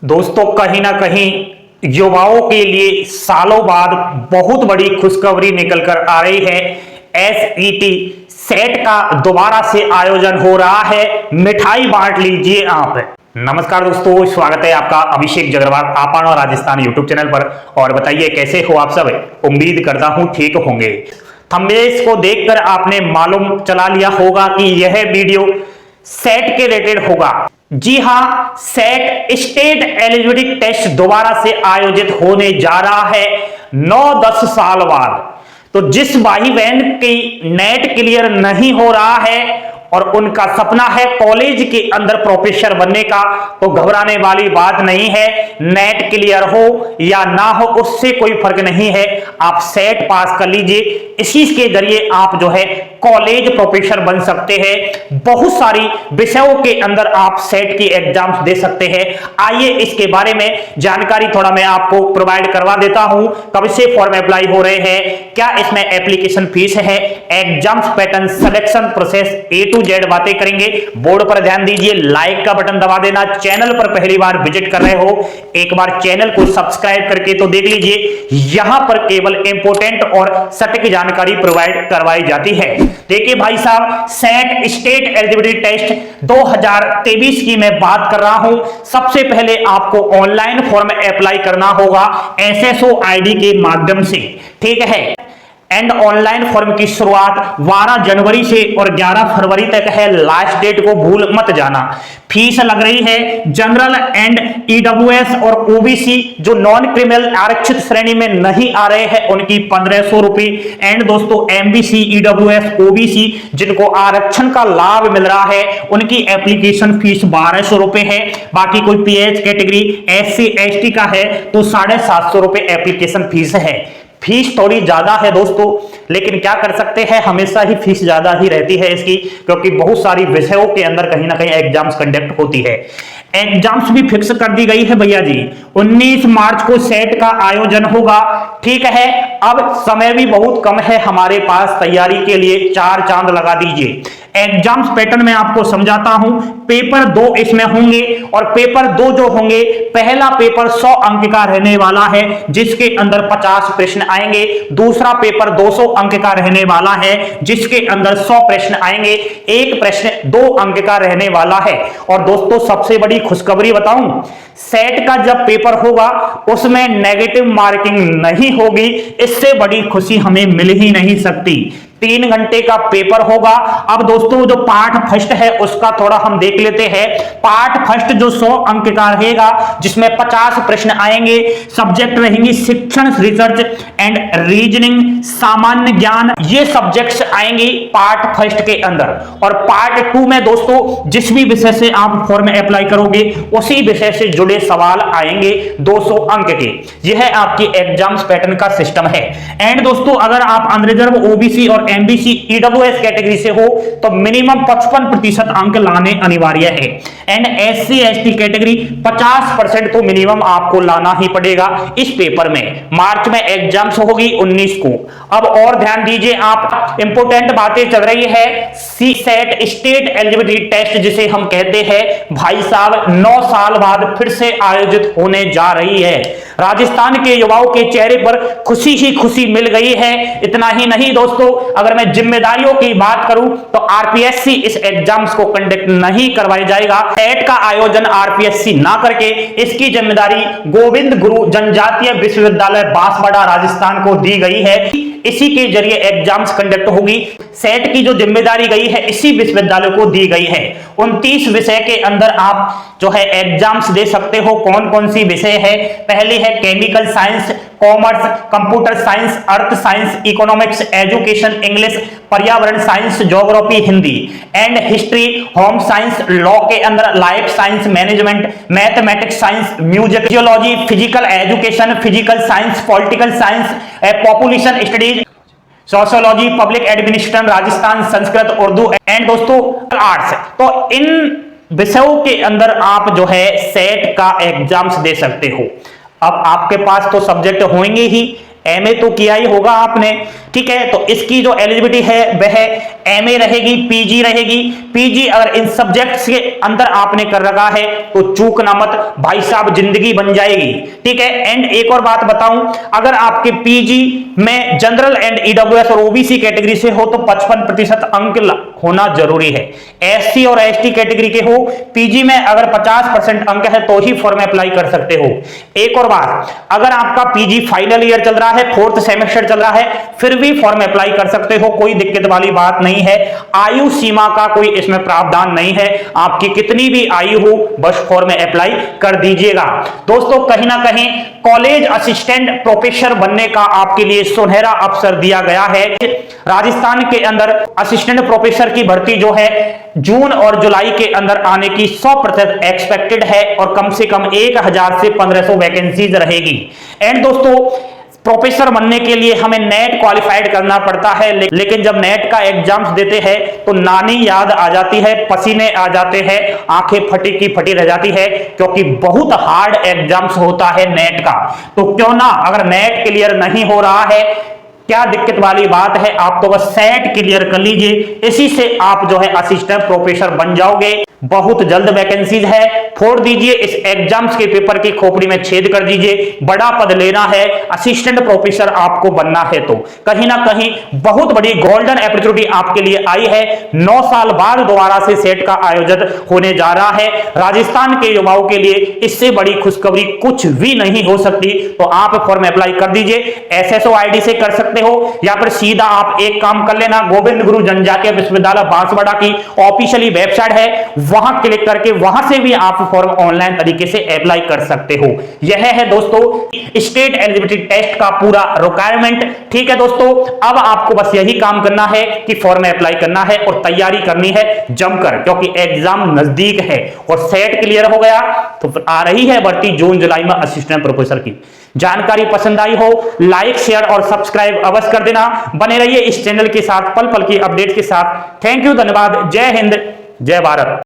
दोस्तों कहीं ना कहीं युवाओं के लिए सालों बाद बहुत बड़ी खुशखबरी निकल कर आ रही है। एसईटी सेट का दोबारा से आयोजन हो रहा है। मिठाई बांट लीजिए आप। नमस्कार दोस्तों, स्वागत है आपका अभिषेक जगरवाल आपन और राजस्थान यूट्यूब चैनल पर। और बताइए कैसे हो आप सब। उम्मीद करता हूं ठीक होंगे। थंबनेल्स को देखकर आपने मालूम चला लिया होगा कि यह वीडियो सेट के रिलेटेड होगा। जी हां, सेट स्टेट एलिजिबिलिटी टेस्ट दोबारा से आयोजित होने जा रहा है 9-10 साल बाद। तो जिस भाई बहन की नेट क्लियर नहीं हो रहा है और उनका सपना है कॉलेज के अंदर प्रोफेसर बनने का, तो घबराने वाली बात नहीं है। नेट क्लियर हो या ना हो उससे कोई फर्क नहीं है, आप सेट पास कर लीजिए। इसी के जरिए आप जो है कॉलेज प्रोफेसर बन सकते हैं। बहुत सारी विषयों के अंदर आप सेट की एग्जाम्स दे सकते हैं। आइए इसके बारे में जानकारी थोड़ा मैं आपको प्रोवाइड करवा देता हूं। कब से फॉर्म अप्लाई हो रहे हैं, क्या इसमें एप्लीकेशन फीस है, exams pattern, selection process, A to Z बातें करेंगे। बोर्ड पर ध्यान दीजिए, लाइक का बटन दबा देना। चैनल पर पहली बार विजिट कर रहे हो, एक बार चैनल को सब्सक्राइब करके तो देख लीजिए। यहां पर केवल इंपोर्टेंट और सटीक जानकारी प्रोवाइड करवाई जाती है। देखिए भाई साहब, सेट स्टेट एलिजिबिलिटी टेस्ट 2023 की मैं बात कर रहा हूं। सबसे पहले आपको ऑनलाइन फॉर्म अप्लाई करना होगा SSO ID के माध्यम से, ठीक है। एंड ऑनलाइन फॉर्म की शुरुआत 12 जनवरी से और 11 फरवरी तक है। लास्ट डेट को भूल मत जाना। फीस लग रही है जनरल एंड EWS और OBC जो नॉन क्रिमिनल आरक्षित श्रेणी में नहीं आ रहे हैं उनकी 1500 रुपए। एंड दोस्तों MBC, EWS, OBC जिनको आरक्षण का लाभ मिल रहा है उनकी एप्लीकेशन फीस 1200 रुपए है। बाकी कोई PH कैटेगरी SC ST का है तो 750 रुपए एप्लीकेशन फीस है। फीस थोड़ी ज्यादा है दोस्तों, लेकिन क्या कर सकते हैं, हमेशा ही फीस ज्यादा ही रहती है इसकी, क्योंकि बहुत सारी विषयों के अंदर कहीं ना कहीं एग्जाम्स कंडक्ट होती है। एग्जाम्स भी फिक्स कर दी गई है भैया जी। 19 मार्च को सेट का आयोजन होगा, ठीक है। अब समय भी बहुत कम है हमारे पास, तैयारी के लिए 4 चांद लगा दीजिए। एग्जाम्स पैटर्न में आपको समझाता हूं। पेपर 2 इसमें होंगे और पेपर 2 जो होंगे, पहला पेपर 100 अंक का रहने वाला है जिसके अंदर 50 प्रश्न आएंगे। दूसरा पेपर 200 अंक का रहने वाला है जिसके अंदर 100 प्रश्न आएंगे। एक प्रश्न 2 अंक का रहने वाला है। और दोस्तों सबसे बड़ी खुशखबरी बताऊं, सेट का जब पेपर होगा उसमें नेगेटिव मार्किंग नहीं होगी। इससे बड़ी खुशी हमें मिल ही नहीं सकती। 3 घंटे का पेपर होगा। अब दोस्तों जो पार्ट फर्स्ट है उसका थोड़ा हम देख लेते हैं। पार्ट फर्स्ट जो 100 अंक का रहेगा जिसमें 50 प्रश्न आएंगे। सब्जेक्ट रहेंगी शिक्षण, रिसर्च एंड रीजनिंग, सामान्य ज्ञान, ये सब्जेक्ट्स आएंगे पार्ट फर्स्ट के अंदर। और पार्ट 2 में दोस्तों जिस भी विषय से आप फॉर्म अप्लाई करोगे उसी विषय से जुड़े सवाल आएंगे 200 अंक के। यह आपकी एग्जाम्स पैटर्न का सिस्टम है। एंड दोस्तों अगर आप अनरिजर्व, OBC और MBC, EWS कैटेगरी से हो तो मिनिमम 55% अंक लाने अनिवार्य है। एंड SC ST कैटेगरी 50% तो मिनिमम आपको लाना ही पड़ेगा इस पेपर में। मार्च में एग्जाम्स होगी 19 को। अब और ध्यान दीजिए आप, इंपोर्टेंट बातें चल रही है। सेट स्टेट एलिजिबिलिटी टेस्ट जिसे हम कहते हैं भाई साहब 9 साल बाद फिर से आयोजित होने जा रही है। राजस्थान के युवाओं के चेहरे पर खुशी ही खुशी मिल गई है। इतना ही नहीं दोस्तों, अगर मैं जिम्मेदारियों की बात करूं तो RPSC इस एग्जाम्स को कंडक्ट नहीं करवाया जाएगा। सेट का आयोजन RPSC ना करके इसकी जिम्मेदारी गोविंद गुरु जनजातीय विश्वविद्यालय बांसवाड़ा राजस्थान को दी गई है। इसी के जरिए एग्जाम्स कंडक्ट होगी। सेट की जो जिम्मेदारी गई है इसी विश्वविद्यालय को दी गई है। 29 विषय के अंदर आप जो है एग्जाम्स दे सकते हो। कौन कौन सी विषय है? पहली है chemical science, commerce, computer science, earth science, economics, education, English, पर्यावरण science, geography, Hindi and history, home science, law के अंदर life science, management, mathematics science, music, geology, physical education, physical science, political science, population studies, sociology, public administration, Rajasthan, Sanskrit, Urdu and दोस्तों arts. तो इन विषयों के अंदर आप जो है सेट का एग्जाम्स दे सकते हो। अब आपके पास तो सब्जेक्ट होंगे ही, एमए तो किया ही होगा आपने, ठीक है। तो इसकी जो एलिजिबिलिटी है वह एमए रहेगी, पीजी रहेगी। पीजी अगर इन सब्जेक्ट्स के अंदर आपने कर रखा है तो चूकना मत भाई साहब, जिंदगी बन जाएगी, ठीक है। एंड एक और बात बताऊं, अगर आपके पीजी में जनरल एंड ईडब्ल्यूएस और ओबीसी कैटेगरी से हो तो 55% अंक होना जरूरी है। एससी और एसटी कैटेगरी के हो, पीजी में अगर 50% अंक है तो ही फॉर्म अप्लाई कर सकते हो। एक और बात, अगर आपका पीजी फाइनल ईयर चल रहा है, 4th सेमेस्टर चल रहा है, फिर भी फॉर्म अप्लाई कर सकते हो, कोई दिक्कत वाली बात नहीं है। आयु सीमा का कोई इसमें प्रावधान नहीं है, आपकी कितनी भी आयु हो बस फॉर्म अप्लाई कर दीजिएगा। दोस्तों कहीं ना कहीं कॉलेज असिस्टेंट प्रोफेसर बनने का आपके लिए सुनहरा अवसर दिया गया है। राजस्थान के अंदर असिस्टेंट प्रोफेसर की भर्ती जो है जून और जुलाई के अंदर आने की 100% एक्सपेक्टेड है और कम से कम 1000 से 1500 वैकेंसीज रहेगी। एंड दोस्तों प्रोफेसर बनने के लिए हमें नेट क्वालिफाइड करना पड़ता है, लेकिन जब नेट का एग्जाम्स देते हैं तो नानी याद आ जाती है, पसीने आ जाते हैं, आंखें फटी की फटी रह जाती है, क्योंकि बहुत हार्ड एग्जाम्स होता है नेट का। तो क्यों ना, अगर नेट क्लियर नहीं हो रहा है, क्या दिक्कत वाली बात है, आप तो बस सेट क्लियर कर लीजिए, इसी से आप जो है असिस्टेंट प्रोफेसर बन जाओगे। बहुत जल्द वैकेंसीज है, फोड़ दीजिए इस एग्जाम्स के पेपर की खोपड़ी में छेद कर दीजिए। बड़ा पद लेना है, असिस्टेंट प्रोफेसर आपको बनना है तो कहीं ना कहीं बहुत बड़ी गोल्डन अपॉर्चुनिटी आपके लिए आई है। 9 साल बाद दोबारा से सेट का आयोजन होने जा रहा है। राजस्थान के युवाओं के लिए इससे बड़ी खुशखबरी कुछ भी नहीं हो सकती। तो आप फॉर्म अप्लाई कर दीजिए, एसएसओ आईडी से कर सकते हो, या फिर सीधा आप एक काम कर लेना, गोविंद गुरु जनजातीय विश्वविद्यालय बांसवाड़ा की ऑफिशियली वेबसाइट है, वहां क्लिक करके वहां से भी आप फॉर्म ऑनलाइन तरीके से अप्लाई कर सकते हो। यह है दोस्तों स्टेट एलिजिबिलिटी टेस्ट का पूरा रिक्वायरमेंट, ठीक है दोस्तों। अब आपको बस यही काम करना है कि फॉर्म अप्लाई करना है और तैयारी करनी है जमकर, क्योंकि एग्जाम नजदीक है और सेट क्लियर हो गया तो आ रही है भर्ती जून जुलाई में असिस्टेंट प्रोफेसर की। जानकारी पसंद आई हो लाइक शेयर और सब्सक्राइब अवश्य कर देना। बने रहिए इस चैनल के साथ, पल पल की अपडेट के साथ। थैंक यू, धन्यवाद। जय हिंद, जय भारत।